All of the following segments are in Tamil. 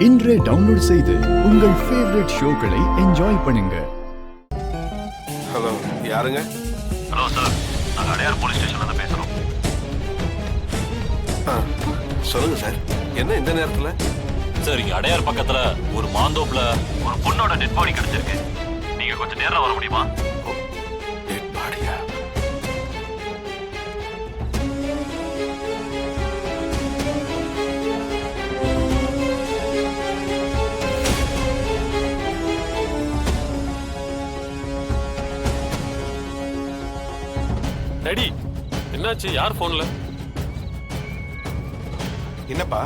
இன்றே டவுன்லோட் செய்து உங்கள் ஃபேவரட் ஷோக்களை என்ஜாய் பண்ணுங்க. ஹலோ, யாருங்க? ஹலோ சார், நாங்கள் அடையார் போலீஸ் ஸ்டேஷன்ல பேசுகிறோம். சொல்லுங்க சார், என்ன இந்த நேரத்தில்? சார், இங்கே அடையார் பக்கத்தில் ஒரு மாந்தோப்பில் ஒரு பொண்ணோட டெட் பாடி கிடைச்சிருக்கு. நீங்கள் கொஞ்சம் நேரம் வர முடியுமா? டெட் பாடியா? டேடி, என்னாச்சு? யார் போன்ல? என்னப்பா,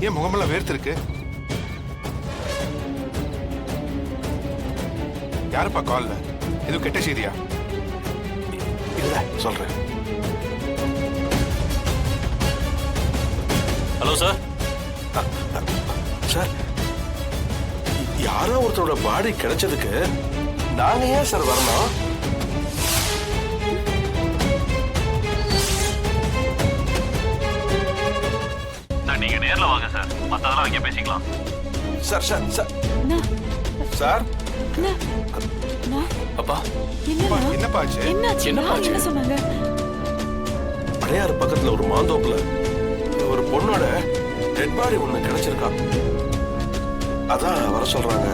ஏன் முகமெல்லாம் வேர்த்து இருக்கு? யாருப்பா கால்ல? எதுவும் கெட்ட செய்தியா? இல்ல, சொல்றேன். Hello sir. சார், யாரோ ஒருத்தரோட பாடி கிடைச்சதுக்கு நாங்க ஏன் சார் வரணும்? நீங்க நேர்ல வாங்க சார், மத்ததெல்லாம் இங்க பேசிக்கலாம். சார் சார் சார் சார் அப்பா, என்னப்பா ஆச்சு? என்ன சொன்னாங்க? அடையாறு பக்கத்துல ஒரு மாந்தோப்புல ஒரு பொண்ணோட டெட் பாடி ஒண்ணு கிடைச்சிருக்கா. அதான் வர சொல்றாங்க.